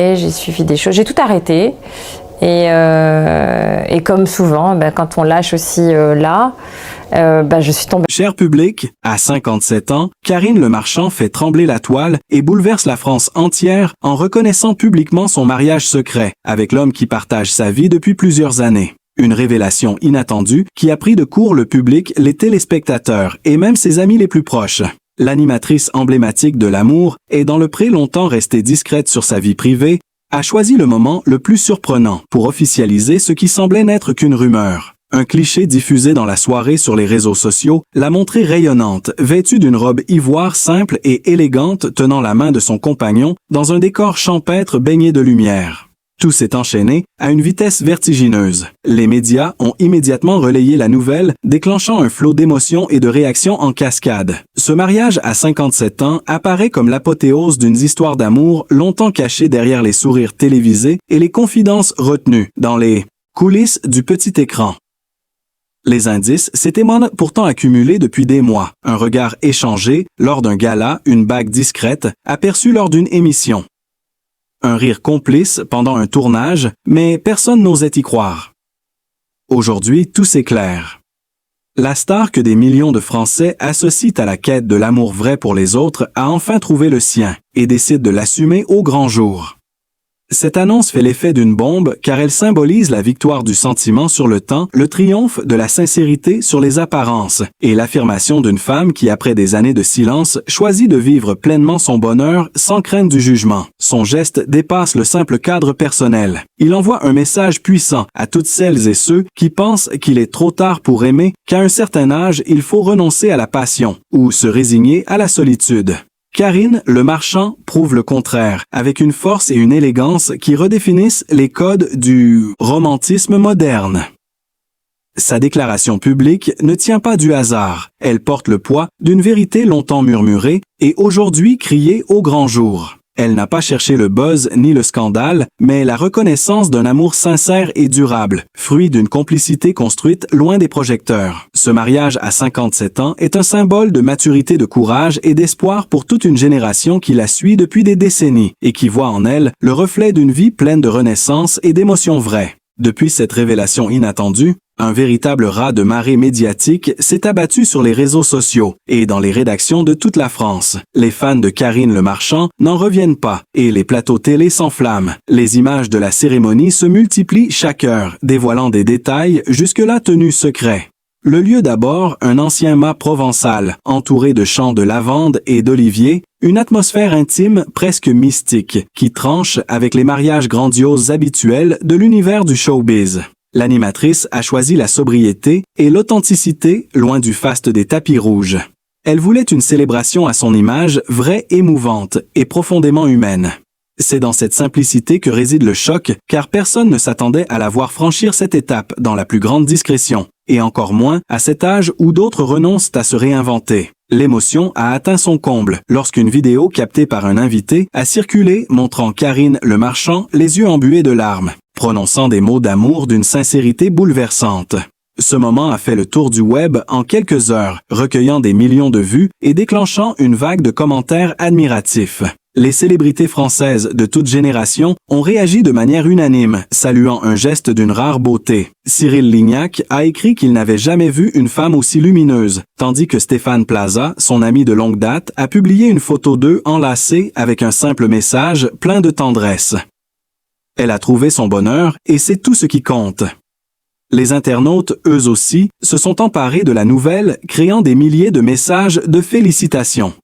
Et j'ai suivi des choses, j'ai tout arrêté. Et comme souvent, quand on lâche aussi je suis tombée. Cher public, à 57 ans, Karine Le Marchand fait trembler la toile et bouleverse la France entière en reconnaissant publiquement son mariage secret avec l'homme qui partage sa vie depuis plusieurs années. Une révélation inattendue qui a pris de court le public, les téléspectateurs et même ses amis les plus proches. L'animatrice emblématique de l'amour est dans le pré longtemps restée discrète sur sa vie privée, a choisi le moment le plus surprenant pour officialiser ce qui semblait n'être qu'une rumeur. Un cliché diffusé dans la soirée sur les réseaux sociaux l'a montrée rayonnante, vêtue d'une robe ivoire simple et élégante tenant la main de son compagnon dans un décor champêtre baigné de lumière. Tout s'est enchaîné à une vitesse vertigineuse. Les médias ont immédiatement relayé la nouvelle, déclenchant un flot d'émotions et de réactions en cascade. Ce mariage à 57 ans apparaît comme l'apothéose d'une histoire d'amour longtemps cachée derrière les sourires télévisés et les confidences retenues dans les coulisses du petit écran. Les indices s'étaient pourtant accumulés depuis des mois. Un regard échangé lors d'un gala, une bague discrète, aperçue lors d'une émission. Un rire complice pendant un tournage, mais personne n'osait y croire. Aujourd'hui, tout s'éclaire. La star que des millions de Français associent à la quête de l'amour vrai pour les autres a enfin trouvé le sien et décide de l'assumer au grand jour. Cette annonce fait l'effet d'une bombe car elle symbolise la victoire du sentiment sur le temps, le triomphe de la sincérité sur les apparences et l'affirmation d'une femme qui, après des années de silence, choisit de vivre pleinement son bonheur sans crainte du jugement. Son geste dépasse le simple cadre personnel. Il envoie un message puissant à toutes celles et ceux qui pensent qu'il est trop tard pour aimer, qu'à un certain âge, il faut renoncer à la passion ou se résigner à la solitude. Karine Le Marchand prouve le contraire, avec une force et une élégance qui redéfinissent les codes du romantisme moderne. Sa déclaration publique ne tient pas du hasard, elle porte le poids d'une vérité longtemps murmurée et aujourd'hui criée au grand jour. Elle n'a pas cherché le buzz ni le scandale, mais la reconnaissance d'un amour sincère et durable, fruit d'une complicité construite loin des projecteurs. Ce mariage à 57 ans est un symbole de maturité, de courage et d'espoir pour toute une génération qui la suit depuis des décennies et qui voit en elle le reflet d'une vie pleine de renaissance et d'émotions vraies. Depuis cette révélation inattendue, un véritable raz de marée médiatique s'est abattu sur les réseaux sociaux et dans les rédactions de toute la France. Les fans de Karine Le Marchand n'en reviennent pas et les plateaux télé s'enflamment. Les images de la cérémonie se multiplient chaque heure, dévoilant des détails jusque-là tenus secrets. Le lieu d'abord, un ancien mât provençal, entouré de champs de lavande et d'oliviers, une atmosphère intime presque mystique, qui tranche avec les mariages grandioses habituels de l'univers du showbiz. L'animatrice a choisi la sobriété et l'authenticité loin du faste des tapis rouges. Elle voulait une célébration à son image, vraie, émouvante et profondément humaine. C'est dans cette simplicité que réside le choc, car personne ne s'attendait à la voir franchir cette étape dans la plus grande discrétion, et encore moins à cet âge où d'autres renoncent à se réinventer. L'émotion a atteint son comble lorsqu'une vidéo captée par un invité a circulé montrant Karine Le Marchand les yeux embués de larmes, prononçant des mots d'amour d'une sincérité bouleversante. Ce moment a fait le tour du web en quelques heures, recueillant des millions de vues et déclenchant une vague de commentaires admiratifs. Les célébrités françaises de toute génération ont réagi de manière unanime, saluant un geste d'une rare beauté. Cyril Lignac a écrit qu'il n'avait jamais vu une femme aussi lumineuse, tandis que Stéphane Plaza, son ami de longue date, a publié une photo d'eux enlacés avec un simple message plein de tendresse. Elle a trouvé son bonheur et c'est tout ce qui compte. Les internautes, eux aussi, se sont emparés de la nouvelle, créant des milliers de messages de félicitations.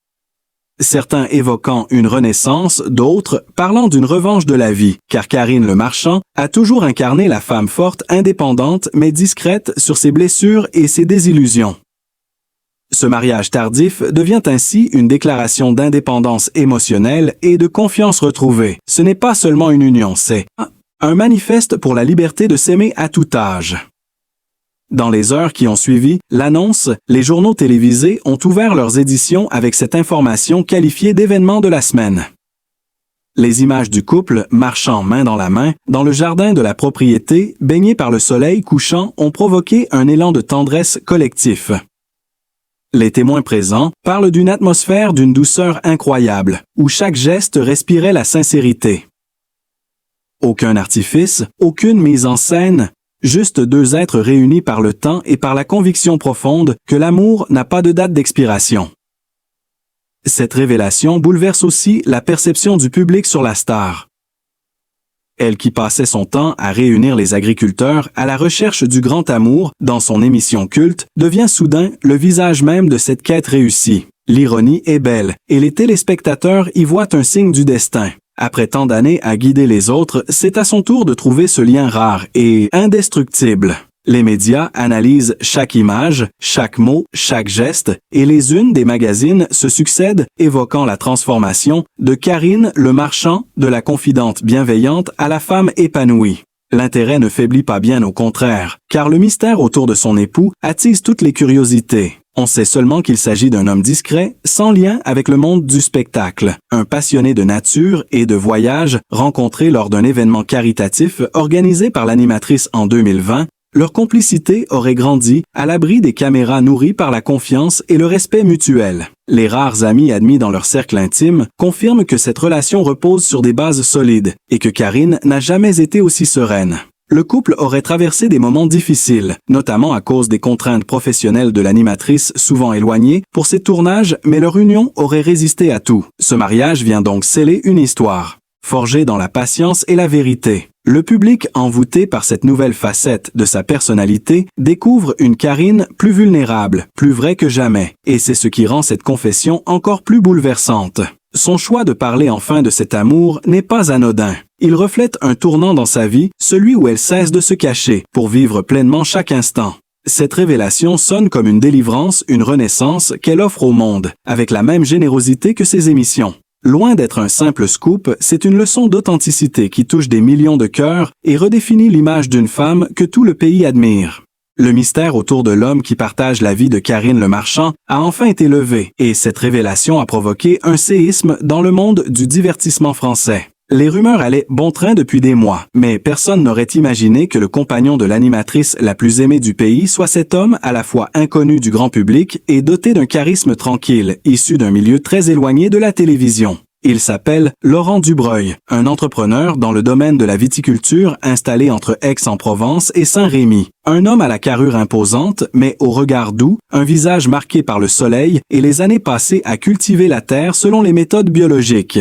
Certains évoquant une renaissance, d'autres parlant d'une revanche de la vie, car Karine Le Marchand a toujours incarné la femme forte, indépendante, mais discrète sur ses blessures et ses désillusions. Ce mariage tardif devient ainsi une déclaration d'indépendance émotionnelle et de confiance retrouvée. Ce n'est pas seulement une union, c'est un manifeste pour la liberté de s'aimer à tout âge. Dans les heures qui ont suivi l'annonce, les journaux télévisés ont ouvert leurs éditions avec cette information qualifiée d'événement de la semaine. Les images du couple marchant main dans la main dans le jardin de la propriété, baigné par le soleil couchant, ont provoqué un élan de tendresse collectif. Les témoins présents parlent d'une atmosphère d'une douceur incroyable, où chaque geste respirait la sincérité. Aucun artifice, aucune mise en scène, juste deux êtres réunis par le temps et par la conviction profonde que l'amour n'a pas de date d'expiration. Cette révélation bouleverse aussi la perception du public sur la star. Elle qui passait son temps à réunir les agriculteurs à la recherche du grand amour dans son émission culte devient soudain le visage même de cette quête réussie. L'ironie est belle et les téléspectateurs y voient un signe du destin. Après tant d'années à guider les autres, c'est à son tour de trouver ce lien rare et indestructible. Les médias analysent chaque image, chaque mot, chaque geste, et les unes des magazines se succèdent, évoquant la transformation de Karine Le Marchand, de la confidente bienveillante à la femme épanouie. L'intérêt ne faiblit pas, bien au contraire, car le mystère autour de son époux attise toutes les curiosités. On sait seulement qu'il s'agit d'un homme discret, sans lien avec le monde du spectacle, un passionné de nature et de voyage, rencontré lors d'un événement caritatif organisé par l'animatrice en 2020. Leur complicité aurait grandi à l'abri des caméras nourries par la confiance et le respect mutuel. Les rares amis admis dans leur cercle intime confirment que cette relation repose sur des bases solides et que Karine n'a jamais été aussi sereine. Le couple aurait traversé des moments difficiles, notamment à cause des contraintes professionnelles de l'animatrice souvent éloignée pour ses tournages, mais leur union aurait résisté à tout. Ce mariage vient donc sceller une histoire, forgée dans la patience et la vérité. Le public, envoûté par cette nouvelle facette de sa personnalité, découvre une Karine plus vulnérable, plus vraie que jamais, et c'est ce qui rend cette confession encore plus bouleversante. Son choix de parler enfin de cet amour n'est pas anodin. Il reflète un tournant dans sa vie, celui où elle cesse de se cacher, pour vivre pleinement chaque instant. Cette révélation sonne comme une délivrance, une renaissance qu'elle offre au monde, avec la même générosité que ses émissions. Loin d'être un simple scoop, c'est une leçon d'authenticité qui touche des millions de cœurs et redéfinit l'image d'une femme que tout le pays admire. Le mystère autour de l'homme qui partage la vie de Karine Le Marchand a enfin été levé, et cette révélation a provoqué un séisme dans le monde du divertissement français. Les rumeurs allaient bon train depuis des mois, mais personne n'aurait imaginé que le compagnon de l'animatrice la plus aimée du pays soit cet homme à la fois inconnu du grand public et doté d'un charisme tranquille, issu d'un milieu très éloigné de la télévision. Il s'appelle Laurent Dubreuil, un entrepreneur dans le domaine de la viticulture installé entre Aix-en-Provence et Saint-Rémy. Un homme à la carrure imposante, mais au regard doux, un visage marqué par le soleil et les années passées à cultiver la terre selon les méthodes biologiques.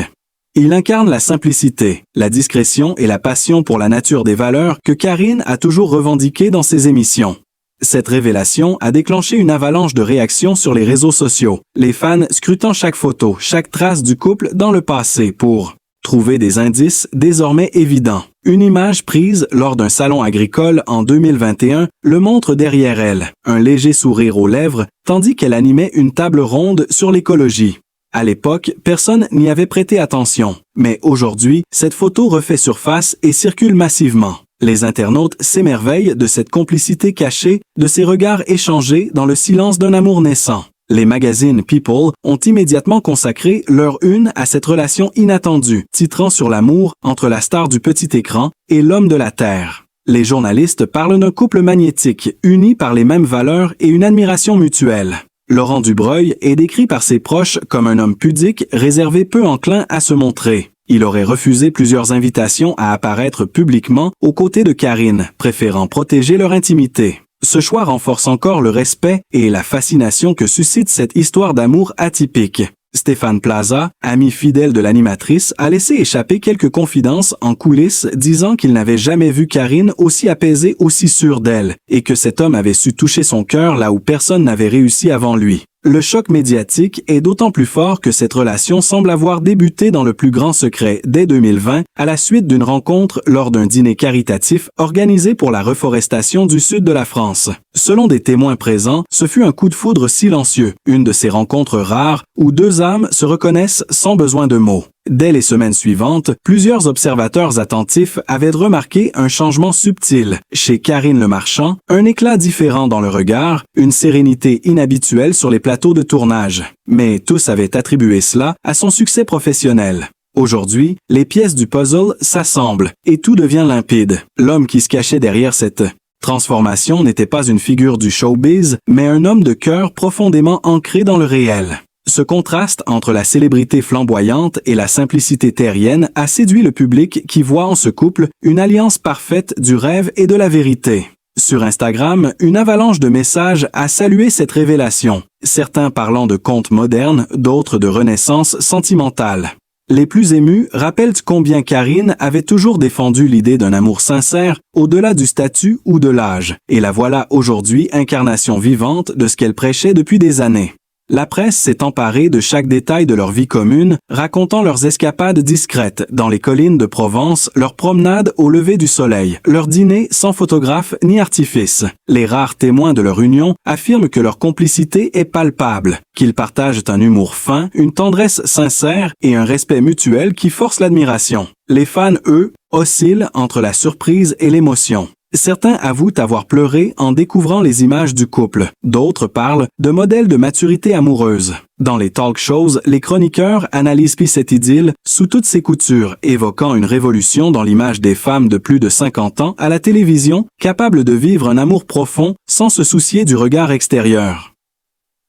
Il incarne la simplicité, la discrétion et la passion pour la nature des valeurs que Karine a toujours revendiquées dans ses émissions. Cette révélation a déclenché une avalanche de réactions sur les réseaux sociaux, les fans scrutant chaque photo, chaque trace du couple dans le passé pour trouver des indices désormais évidents. Une image prise lors d'un salon agricole en 2021 le montre derrière elle, un léger sourire aux lèvres, tandis qu'elle animait une table ronde sur l'écologie. À l'époque, personne n'y avait prêté attention, mais aujourd'hui, cette photo refait surface et circule massivement. Les internautes s'émerveillent de cette complicité cachée, de ces regards échangés dans le silence d'un amour naissant. Les magazines People ont immédiatement consacré leur une à cette relation inattendue, titrant sur l'amour entre la star du petit écran et l'homme de la terre. Les journalistes parlent d'un couple magnétique, uni par les mêmes valeurs et une admiration mutuelle. Laurent Dubreuil est décrit par ses proches comme un homme pudique, réservé, peu enclin à se montrer. Il aurait refusé plusieurs invitations à apparaître publiquement aux côtés de Karine, préférant protéger leur intimité. Ce choix renforce encore le respect et la fascination que suscite cette histoire d'amour atypique. Stéphane Plaza, ami fidèle de l'animatrice, a laissé échapper quelques confidences en coulisses disant qu'il n'avait jamais vu Karine aussi apaisée, aussi sûre d'elle, et que cet homme avait su toucher son cœur là où personne n'avait réussi avant lui. Le choc médiatique est d'autant plus fort que cette relation semble avoir débuté dans le plus grand secret dès 2020 à la suite d'une rencontre lors d'un dîner caritatif organisé pour la reforestation du sud de la France. Selon des témoins présents, ce fut un coup de foudre silencieux, une de ces rencontres rares où deux âmes se reconnaissent sans besoin de mots. Dès les semaines suivantes, plusieurs observateurs attentifs avaient remarqué un changement subtil chez Karine Le Marchand, un éclat différent dans le regard, une sérénité inhabituelle sur les plateaux de tournage. Mais tous avaient attribué cela à son succès professionnel. Aujourd'hui, les pièces du puzzle s'assemblent et tout devient limpide. L'homme qui se cachait derrière cette transformation n'était pas une figure du showbiz, mais un homme de cœur profondément ancré dans le réel. Ce contraste entre la célébrité flamboyante et la simplicité terrienne a séduit le public qui voit en ce couple une alliance parfaite du rêve et de la vérité. Sur Instagram, une avalanche de messages a salué cette révélation, certains parlant de conte moderne, d'autres de renaissance sentimentale. Les plus émus rappellent combien Karine avait toujours défendu l'idée d'un amour sincère, au-delà du statut ou de l'âge, et la voilà aujourd'hui incarnation vivante de ce qu'elle prêchait depuis des années. La presse s'est emparée de chaque détail de leur vie commune, racontant leurs escapades discrètes dans les collines de Provence, leurs promenades au lever du soleil, leurs dîners sans photographe ni artifice. Les rares témoins de leur union affirment que leur complicité est palpable, qu'ils partagent un humour fin, une tendresse sincère et un respect mutuel qui force l'admiration. Les fans, eux, oscillent entre la surprise et l'émotion. Certains avouent avoir pleuré en découvrant les images du couple. D'autres parlent de modèles de maturité amoureuse. Dans les talk shows, les chroniqueurs analysent cette idylle sous toutes ses coutures, évoquant une révolution dans l'image des femmes de plus de 50 ans à la télévision, capables de vivre un amour profond sans se soucier du regard extérieur.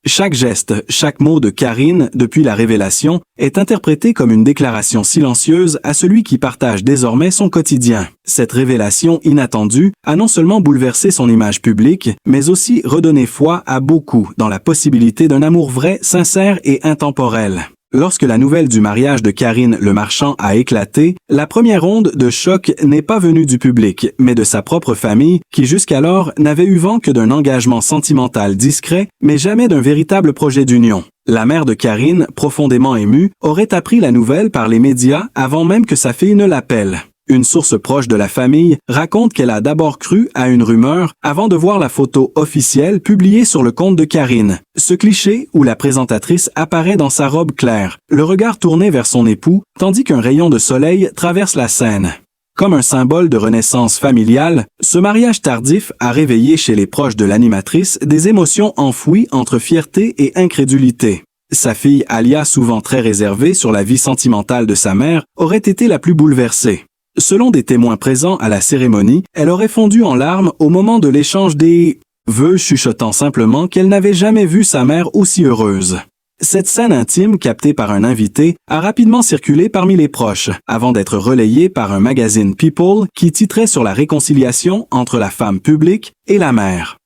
Chaque geste, chaque mot de Karine, depuis la révélation, est interprété comme une déclaration silencieuse à celui qui partage désormais son quotidien. Cette révélation inattendue a non seulement bouleversé son image publique, mais aussi redonné foi à beaucoup dans la possibilité d'un amour vrai, sincère et intemporel. Lorsque la nouvelle du mariage de Karine Le Marchand a éclaté, la première onde de choc n'est pas venue du public, mais de sa propre famille, qui jusqu'alors n'avait eu vent que d'un engagement sentimental discret, mais jamais d'un véritable projet d'union. La mère de Karine, profondément émue, aurait appris la nouvelle par les médias avant même que sa fille ne l'appelle. Une source proche de la famille raconte qu'elle a d'abord cru à une rumeur avant de voir la photo officielle publiée sur le compte de Karine. Ce cliché où la présentatrice apparaît dans sa robe claire, le regard tourné vers son époux, tandis qu'un rayon de soleil traverse la scène. Comme un symbole de renaissance familiale, ce mariage tardif a réveillé chez les proches de l'animatrice des émotions enfouies entre fierté et incrédulité. Sa fille, Alia, souvent très réservée sur la vie sentimentale de sa mère, aurait été la plus bouleversée. Selon des témoins présents à la cérémonie, elle aurait fondu en larmes au moment de l'échange des vœux, chuchotant simplement qu'elle n'avait jamais vu sa mère aussi heureuse. Cette scène intime, captée par un invité, a rapidement circulé parmi les proches, avant d'être relayée par un magazine People qui titrait sur la réconciliation entre la femme publique et la mère.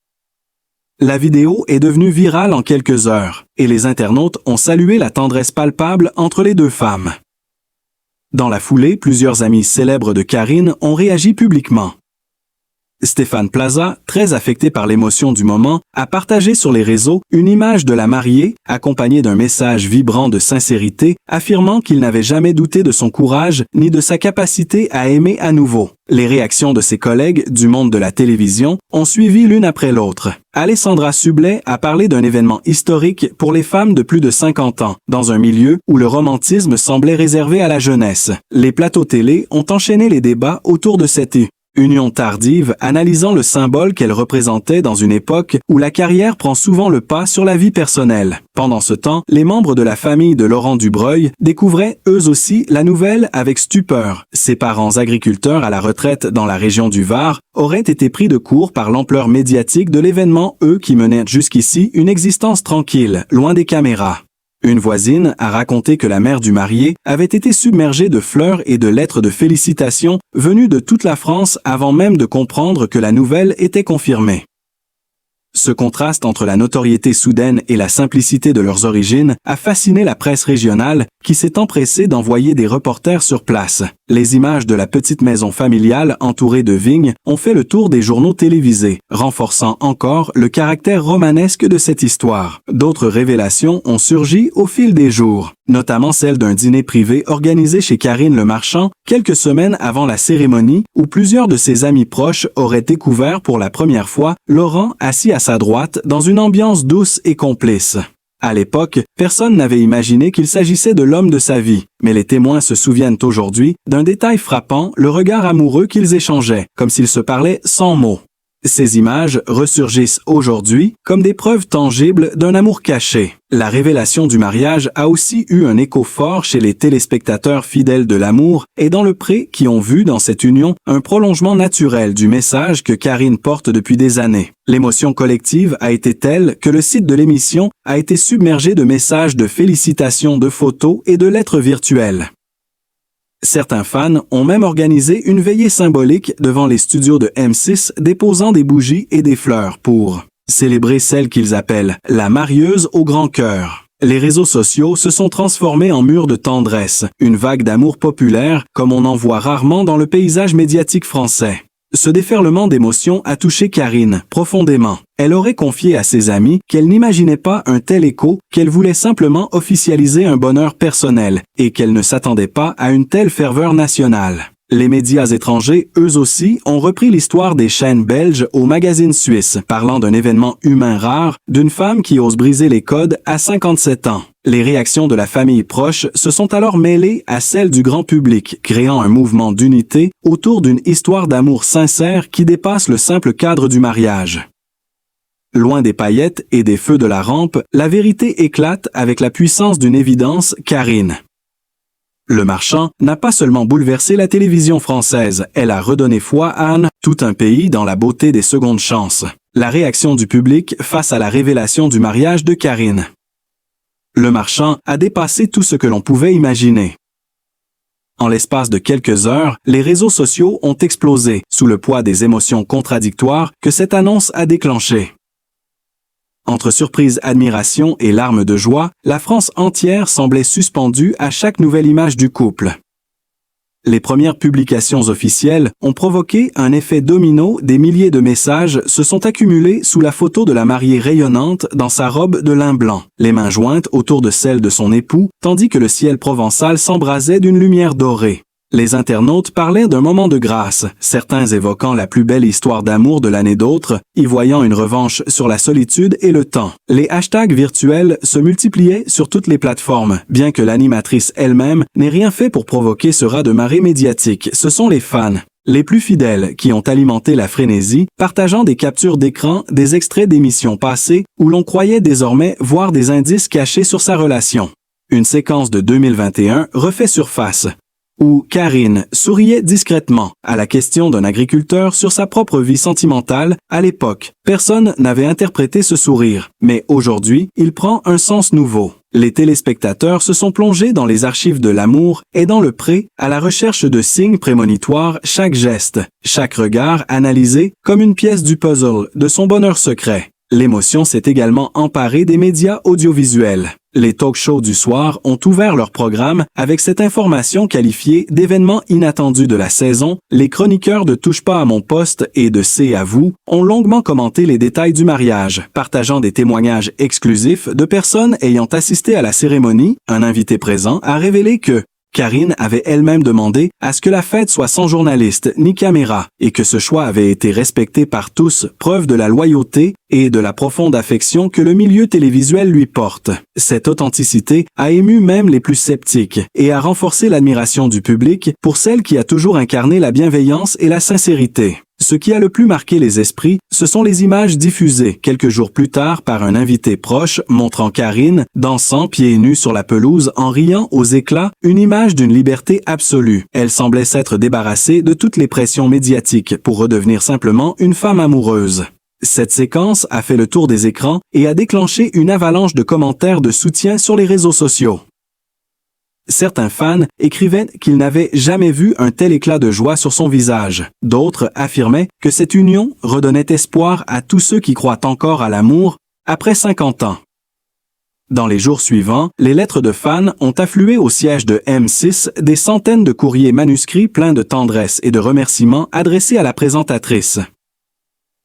La vidéo est devenue virale en quelques heures, et les internautes ont salué la tendresse palpable entre les deux femmes. Dans la foulée, plusieurs amis célèbres de Karine ont réagi publiquement. Stéphane Plaza, très affecté par l'émotion du moment, a partagé sur les réseaux une image de la mariée, accompagnée d'un message vibrant de sincérité, affirmant qu'il n'avait jamais douté de son courage ni de sa capacité à aimer à nouveau. Les réactions de ses collègues du monde de la télévision ont suivi l'une après l'autre. Alessandra Sublet a parlé d'un événement historique pour les femmes de plus de 50 ans, dans un milieu où le romantisme semblait réservé à la jeunesse. Les plateaux télé ont enchaîné les débats autour de cette union tardive, analysant le symbole qu'elle représentait dans une époque où la carrière prend souvent le pas sur la vie personnelle. Pendant ce temps, les membres de la famille de Laurent Dubreuil découvraient eux aussi la nouvelle avec stupeur. Ses parents agriculteurs à la retraite dans la région du Var auraient été pris de court par l'ampleur médiatique de l'événement, eux qui menaient jusqu'ici une existence tranquille, loin des caméras. Une voisine a raconté que la mère du marié avait été submergée de fleurs et de lettres de félicitations venues de toute la France avant même de comprendre que la nouvelle était confirmée. Ce contraste entre la notoriété soudaine et la simplicité de leurs origines a fasciné la presse régionale qui s'est empressée d'envoyer des reporters sur place. Les images de la petite maison familiale entourée de vignes ont fait le tour des journaux télévisés, renforçant encore le caractère romanesque de cette histoire. D'autres révélations ont surgi au fil des jours, notamment celle d'un dîner privé organisé chez Karine Le Marchand quelques semaines avant la cérémonie où plusieurs de ses amis proches auraient découvert pour la première fois Laurent assis à sa droite dans une ambiance douce et complice. À l'époque, personne n'avait imaginé qu'il s'agissait de l'homme de sa vie, mais les témoins se souviennent aujourd'hui d'un détail frappant, le regard amoureux qu'ils échangeaient, comme s'ils se parlaient sans mots. Ces images ressurgissent aujourd'hui comme des preuves tangibles d'un amour caché. La révélation du mariage a aussi eu un écho fort chez les téléspectateurs fidèles de l'amour et dans le pré qui ont vu dans cette union un prolongement naturel du message que Karine porte depuis des années. L'émotion collective a été telle que le site de l'émission a été submergé de messages de félicitations, de photos et de lettres virtuelles. Certains fans ont même organisé une veillée symbolique devant les studios de M6 déposant des bougies et des fleurs pour célébrer celle qu'ils appellent la marieuse au grand cœur. Les réseaux sociaux se sont transformés en murs de tendresse, une vague d'amour populaire comme on en voit rarement dans le paysage médiatique français. Ce déferlement d'émotions a touché Karine profondément. Elle aurait confié à ses amis qu'elle n'imaginait pas un tel écho, qu'elle voulait simplement officialiser un bonheur personnel et qu'elle ne s'attendait pas à une telle ferveur nationale. Les médias étrangers, eux aussi, ont repris l'histoire des chaînes belges au magazine suisse, parlant d'un événement humain rare, d'une femme qui ose briser les codes à 57 ans. Les réactions de la famille proche se sont alors mêlées à celles du grand public, créant un mouvement d'unité autour d'une histoire d'amour sincère qui dépasse le simple cadre du mariage. Loin des paillettes et des feux de la rampe, la vérité éclate avec la puissance d'une évidence, Karine. Le Marchand n'a pas seulement bouleversé la télévision française, elle a redonné foi à tout un pays dans la beauté des secondes chances. La réaction du public face à la révélation du mariage de Karine. Le Marchand a dépassé tout ce que l'on pouvait imaginer. En l'espace de quelques heures, les réseaux sociaux ont explosé sous le poids des émotions contradictoires que cette annonce a déclenchées. Entre surprise, admiration et larmes de joie, la France entière semblait suspendue à chaque nouvelle image du couple. Les premières publications officielles ont provoqué un effet domino, des milliers de messages se sont accumulés sous la photo de la mariée rayonnante dans sa robe de lin blanc, les mains jointes autour de celle de son époux, tandis que le ciel provençal s'embrasait d'une lumière dorée. Les internautes parlaient d'un moment de grâce, certains évoquant la plus belle histoire d'amour de l'année, d'autres y voyant une revanche sur la solitude et le temps. Les hashtags virtuels se multipliaient sur toutes les plateformes, bien que l'animatrice elle-même n'ait rien fait pour provoquer ce raz-de-marée médiatique. Ce sont les fans, les plus fidèles, qui ont alimenté la frénésie, partageant des captures d'écran, des extraits d'émissions passées, où l'on croyait désormais voir des indices cachés sur sa relation. Une séquence de 2021 refait surface, où Karine souriait discrètement à la question d'un agriculteur sur sa propre vie sentimentale. À l'époque, personne n'avait interprété ce sourire, mais aujourd'hui, il prend un sens nouveau. Les téléspectateurs se sont plongés dans les archives de l'amour et dans le pré, à la recherche de signes prémonitoires, chaque geste, chaque regard analysé comme une pièce du puzzle de son bonheur secret. L'émotion s'est également emparée des médias audiovisuels. Les talk-shows du soir ont ouvert leur programme avec cette information qualifiée d'événement inattendu de la saison. Les chroniqueurs de Touche pas à mon poste et de C'est à vous ont longuement commenté les détails du mariage, partageant des témoignages exclusifs de personnes ayant assisté à la cérémonie. Un invité présent a révélé que Karine avait elle-même demandé à ce que la fête soit sans journaliste ni caméra et que ce choix avait été respecté par tous, preuve de la loyauté et de la profonde affection que le milieu télévisuel lui porte. Cette authenticité a ému même les plus sceptiques et a renforcé l'admiration du public pour celle qui a toujours incarné la bienveillance et la sincérité. Ce qui a le plus marqué les esprits, ce sont les images diffusées quelques jours plus tard par un invité proche montrant Karine dansant pieds nus sur la pelouse en riant aux éclats, une image d'une liberté absolue. Elle semblait s'être débarrassée de toutes les pressions médiatiques pour redevenir simplement une femme amoureuse. Cette séquence a fait le tour des écrans et a déclenché une avalanche de commentaires de soutien sur les réseaux sociaux. Certains fans écrivaient qu'ils n'avaient jamais vu un tel éclat de joie sur son visage. D'autres affirmaient que cette union redonnait espoir à tous ceux qui croient encore à l'amour après 50 ans. Dans les jours suivants, les lettres de fans ont afflué au siège de M6, des centaines de courriers manuscrits pleins de tendresse et de remerciements adressés à la présentatrice.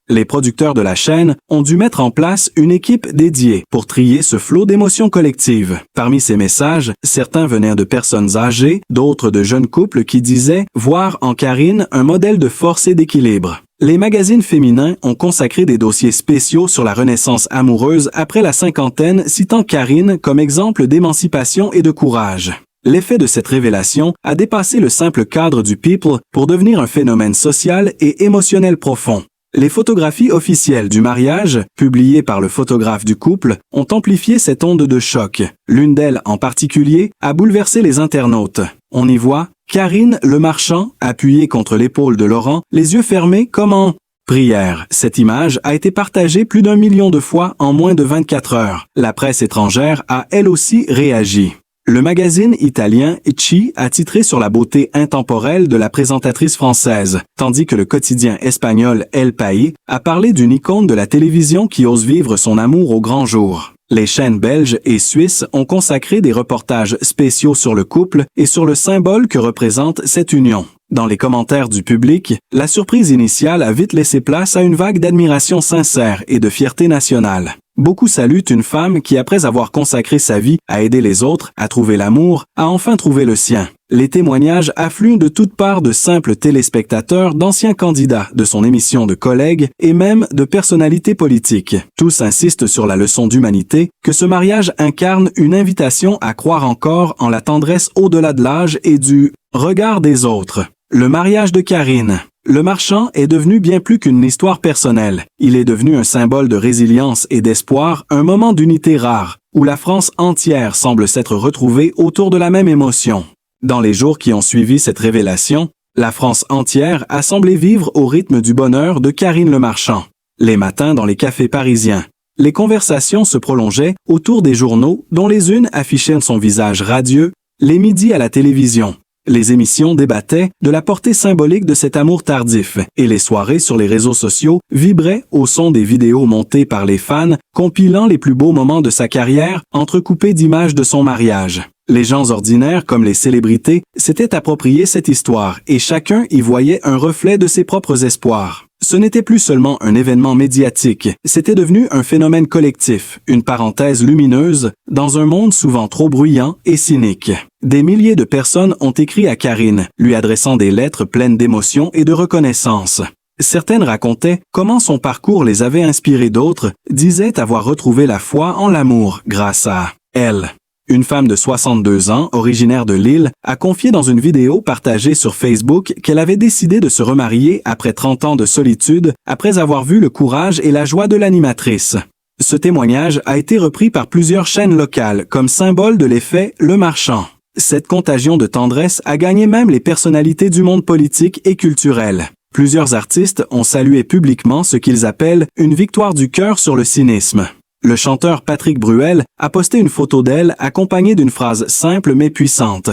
Les producteurs de la chaîne ont dû mettre en place une équipe dédiée pour trier ce flot d'émotions collectives. Parmi ces messages, certains venaient de personnes âgées, d'autres de jeunes couples qui disaient voir en Karine un modèle de force et d'équilibre. Les magazines féminins ont consacré des dossiers spéciaux sur la renaissance amoureuse après la cinquantaine, citant Karine comme exemple d'émancipation et de courage. L'effet de cette révélation a dépassé le simple cadre du people pour devenir un phénomène social et émotionnel profond. Les photographies officielles du mariage, publiées par le photographe du couple, ont amplifié cette onde de choc. L'une d'elles, en particulier, a bouleversé les internautes. On y voit Karine Le Marchand, appuyée contre l'épaule de Laurent, les yeux fermés comme en prière. Cette image a été partagée plus d'1 million de fois en moins de 24 heures. La presse étrangère a elle aussi réagi. Le magazine italien Ci a titré sur la beauté intemporelle de la présentatrice française, tandis que le quotidien espagnol El País a parlé d'une icône de la télévision qui ose vivre son amour au grand jour. Les chaînes belges et suisses ont consacré des reportages spéciaux sur le couple et sur le symbole que représente cette union. Dans les commentaires du public, la surprise initiale a vite laissé place à une vague d'admiration sincère et de fierté nationale. Beaucoup saluent une femme qui, après avoir consacré sa vie à aider les autres, à trouver l'amour, a enfin trouvé le sien. Les témoignages affluent de toutes parts de simples téléspectateurs, d'anciens candidats, de son émission, de collègues et même de personnalités politiques. Tous insistent sur la leçon d'humanité que ce mariage incarne une invitation à croire encore en la tendresse au-delà de l'âge et du regard des autres. Le mariage de Karine Le Marchand est devenu bien plus qu'une histoire personnelle. Il est devenu un symbole de résilience et d'espoir, un moment d'unité rare, où la France entière semble s'être retrouvée autour de la même émotion. Dans les jours qui ont suivi cette révélation, la France entière a semblé vivre au rythme du bonheur de Karine Le Marchand. Les matins dans les cafés parisiens, les conversations se prolongeaient autour des journaux dont les unes affichaient son visage radieux, les midis à la télévision. Les émissions débattaient de la portée symbolique de cet amour tardif, et les soirées sur les réseaux sociaux vibraient au son des vidéos montées par les fans, compilant les plus beaux moments de sa carrière, entrecoupés d'images de son mariage. Les gens ordinaires comme les célébrités s'étaient approprié cette histoire, et chacun y voyait un reflet de ses propres espoirs. Ce n'était plus seulement un événement médiatique, c'était devenu un phénomène collectif, une parenthèse lumineuse, dans un monde souvent trop bruyant et cynique. Des milliers de personnes ont écrit à Karine, lui adressant des lettres pleines d'émotion et de reconnaissance. Certaines racontaient comment son parcours les avait inspirées, d'autres disaient avoir retrouvé la foi en l'amour grâce à elle. Une femme de 62 ans, originaire de Lille, a confié dans une vidéo partagée sur Facebook qu'elle avait décidé de se remarier après 30 ans de solitude, après avoir vu le courage et la joie de l'animatrice. Ce témoignage a été repris par plusieurs chaînes locales comme symbole de l'effet Le Marchand. Cette contagion de tendresse a gagné même les personnalités du monde politique et culturel. Plusieurs artistes ont salué publiquement ce qu'ils appellent une victoire du cœur sur le cynisme. Le chanteur Patrick Bruel a posté une photo d'elle accompagnée d'une phrase simple mais puissante.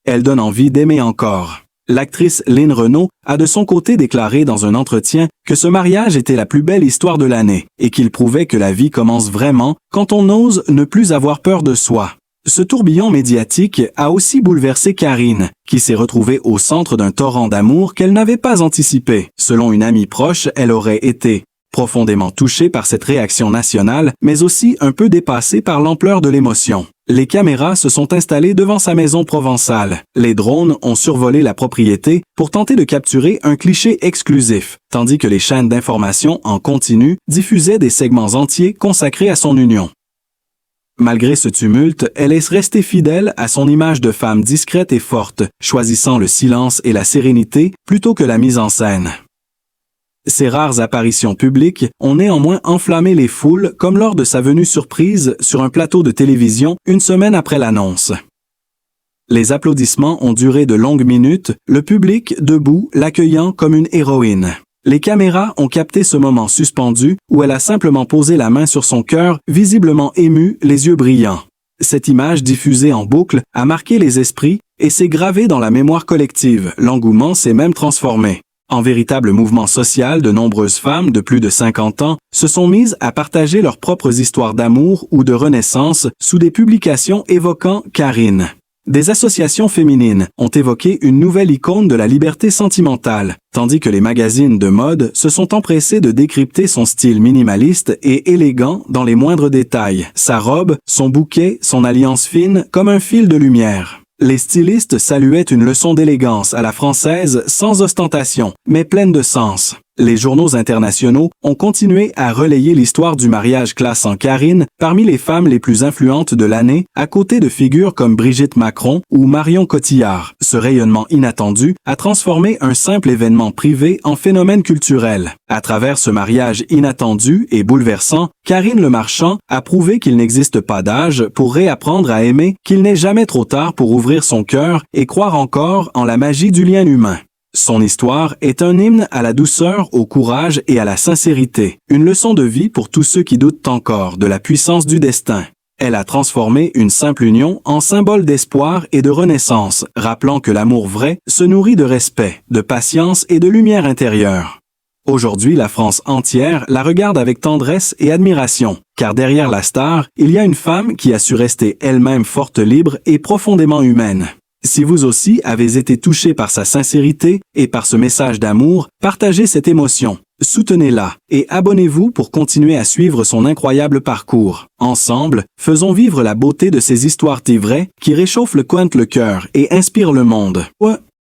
Elle donne envie d'aimer encore. L'actrice Lynn Renaud a de son côté déclaré dans un entretien que ce mariage était la plus belle histoire de l'année et qu'il prouvait que la vie commence vraiment quand on ose ne plus avoir peur de soi. Ce tourbillon médiatique a aussi bouleversé Karine, qui s'est retrouvée au centre d'un torrent d'amour qu'elle n'avait pas anticipé. Selon une amie proche, elle aurait été profondément touchée par cette réaction nationale, mais aussi un peu dépassée par l'ampleur de l'émotion. Les caméras se sont installées devant sa maison provençale. Les drones ont survolé la propriété pour tenter de capturer un cliché exclusif, tandis que les chaînes d'information en continu diffusaient des segments entiers consacrés à son union. Malgré ce tumulte, elle est restée fidèle à son image de femme discrète et forte, choisissant le silence et la sérénité plutôt que la mise en scène. Ces rares apparitions publiques ont néanmoins enflammé les foules comme lors de sa venue surprise sur un plateau de télévision une semaine après l'annonce. Les applaudissements ont duré de longues minutes, le public debout l'accueillant comme une héroïne. Les caméras ont capté ce moment suspendu où elle a simplement posé la main sur son cœur, visiblement émue, les yeux brillants. Cette image diffusée en boucle a marqué les esprits et s'est gravée dans la mémoire collective. L'engouement s'est même transformé. En véritable mouvement social, de nombreuses femmes de plus de 50 ans se sont mises à partager leurs propres histoires d'amour ou de renaissance sous des publications évoquant Karine. Des associations féminines ont évoqué une nouvelle icône de la liberté sentimentale, tandis que les magazines de mode se sont empressés de décrypter son style minimaliste et élégant dans les moindres détails, sa robe, son bouquet, son alliance fine comme un fil de lumière. Les stylistes saluaient une leçon d'élégance à la française sans ostentation, mais pleine de sens. Les journaux internationaux ont continué à relayer l'histoire du mariage classant Karine parmi les femmes les plus influentes de l'année, à côté de figures comme Brigitte Macron ou Marion Cotillard. Ce rayonnement inattendu a transformé un simple événement privé en phénomène culturel. À travers ce mariage inattendu et bouleversant, Karine Le Marchand a prouvé qu'il n'existe pas d'âge pour réapprendre à aimer, qu'il n'est jamais trop tard pour ouvrir son cœur et croire encore en la magie du lien humain. Son histoire est un hymne à la douceur, au courage et à la sincérité, une leçon de vie pour tous ceux qui doutent encore de la puissance du destin. Elle a transformé une simple union en symbole d'espoir et de renaissance, rappelant que l'amour vrai se nourrit de respect, de patience et de lumière intérieure. Aujourd'hui, la France entière la regarde avec tendresse et admiration, car derrière la star, il y a une femme qui a su rester elle-même forte, libre et profondément humaine. Si vous aussi avez été touché par sa sincérité et par ce message d'amour, partagez cette émotion, soutenez-la et abonnez-vous pour continuer à suivre son incroyable parcours. Ensemble, faisons vivre la beauté de ces histoires vraies qui réchauffent le cœur et inspirent le monde.